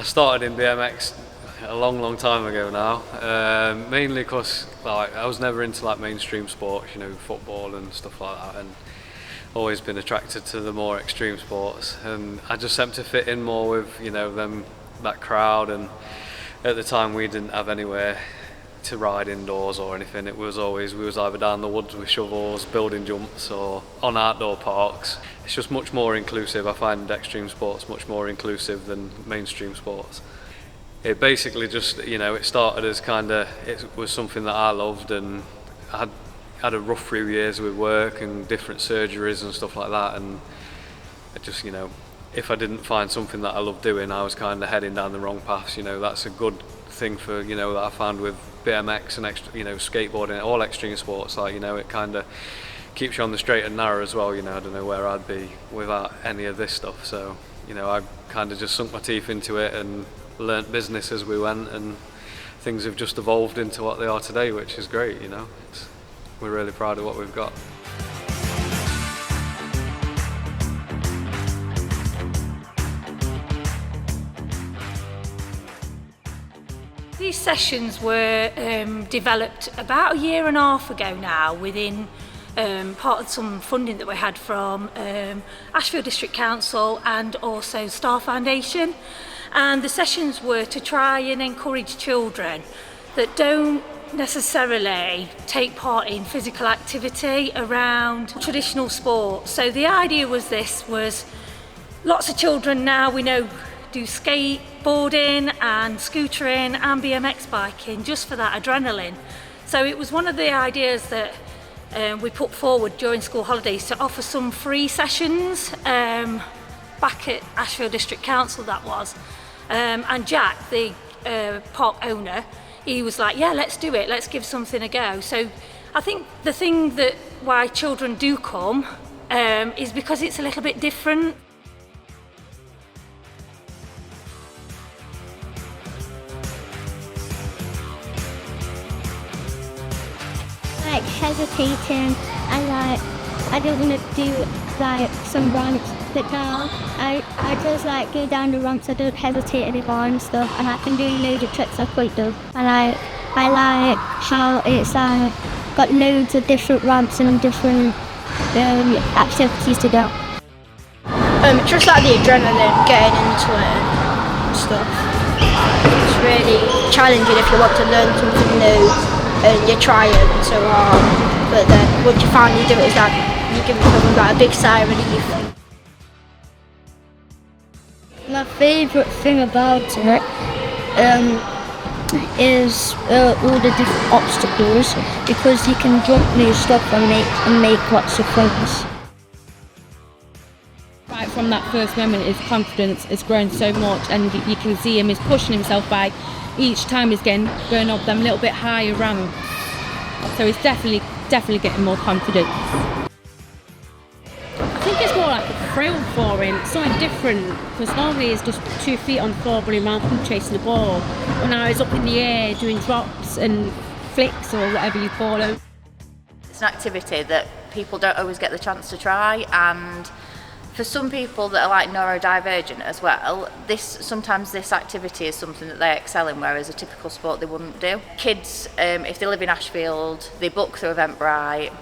started in BMX a long time ago now, mainly because I was never into like mainstream sports, football and stuff like that, and always been attracted to the more extreme sports, and I just seemed to fit in more with that crowd. And at the time we didn't have anywhere to ride indoors or anything. It was always, we was either down the woods with shovels, building jumps, or on outdoor parks. It's just much more inclusive. I find extreme sports much more inclusive than mainstream sports. It basically just, it started as it was something that I loved, and I had a rough few years with work and different surgeries and stuff like that, and it just, if I didn't find something that I loved doing, I was kind of heading down the wrong path. That's a good thing for, that I found with BMX and skateboarding, all extreme sports, it kind of keeps you on the straight and narrow as well. I don't know where I'd be without any of this stuff. So, I kind of just sunk my teeth into it and learnt business as we went, and things have just evolved into what they are today, which is great. We're really proud of what we've got. These sessions were developed about a year and a half ago now, within part of some funding that we had from Ashfield District Council and also Star Foundation. And the sessions were to try and encourage children that don't necessarily take part in physical activity around traditional sports. So the idea was lots of children now we know do skateboarding and scootering and BMX biking just for that adrenaline. So it was one of the ideas that we put forward during school holidays to offer some free sessions back at Ashfield District Council, that was. And Jack, the park owner, he was like, yeah, let's do it, let's give something a go. So I think the thing that why children do come is because it's a little bit different. Hesitating, and I don't want to do some ramps that down. I just go down the ramps. I don't hesitate anymore and stuff, and I can do loads of tricks I couldn't do. And I like how it's got loads of different ramps and different activities to do. Just like the adrenaline, getting into it and stuff. It's really challenging if you want to learn something new. And you're trying so hard, but then once you finally do it, you give yourself a big sigh of relief. My favourite thing about it is all the different obstacles, because you can jump new stuff and make lots of things. Right from that first moment, his confidence has grown so much, and you can see him is pushing himself by each time he's going up them little bit higher ramps. So he's definitely getting more confidence. I think it's more like a thrill for him, something different, because normally he's just 2 feet on the floor running around chasing the ball, and now he's up in the air doing drops and flicks or whatever you call them. It's an activity that people don't always get the chance to try, and for some people that are like neurodivergent as well, sometimes this activity is something that they excel in, whereas a typical sport they wouldn't do. Kids, if they live in Ashfield, they book through Eventbrite,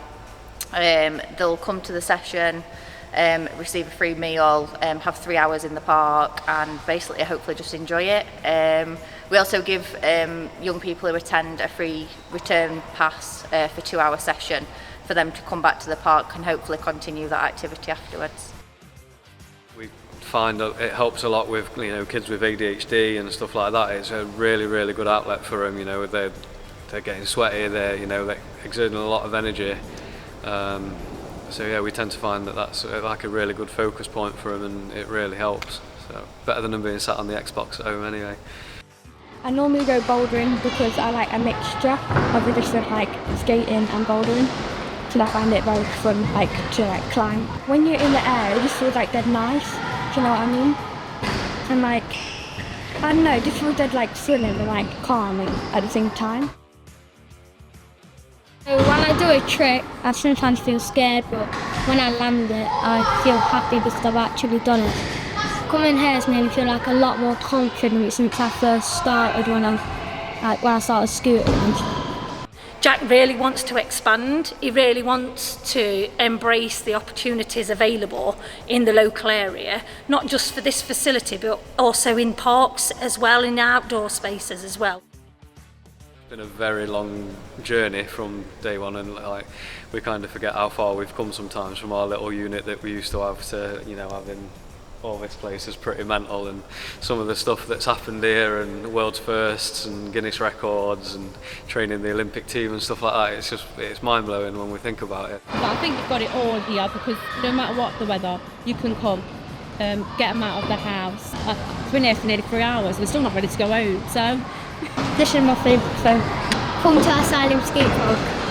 they'll come to the session, receive a free meal, have 3 hours in the park, and basically hopefully just enjoy it. We also give young people who attend a free return pass for 2-hour session for them to come back to the park and hopefully continue that activity afterwards. We find that it helps a lot with kids with ADHD and stuff like that. It's a really good outlet for them. They're getting sweaty, they're exerting a lot of energy. So yeah, we tend to find that that's like a really good focus point for them, and it really helps. So better than them being sat on the Xbox at home anyway. I normally go bouldering because I like a mixture of the different skating and bouldering. So I find it very fun to climb. When you're in the air, it just feels dead nice, do you know what I mean? And I don't know, it just feels dead thrilling and calm at the same time. So when I do a trick, I sometimes feel scared, but when I land it, I feel happy because I've actually done it. Coming here has made me feel like a lot more confident since I first started when I started scooting. Jack really wants to expand. He really wants to embrace the opportunities available in the local area, not just for this facility, but also in parks as well, in outdoor spaces as well. It's been a very long journey from day one, and like we kind of forget how far we've come sometimes from our little unit that we used to have to, you know, having all this place is pretty mental, and some of the stuff that's happened here and world's firsts and Guinness records and training the Olympic team and stuff like that, it's mind-blowing when we think about it. But I think you've got it all here because no matter what the weather, you can come, get them out of the house. I've been here for nearly 3 hours, we're still not ready to go out, so. This is my favourite thing. Come to Asylum Skatepark.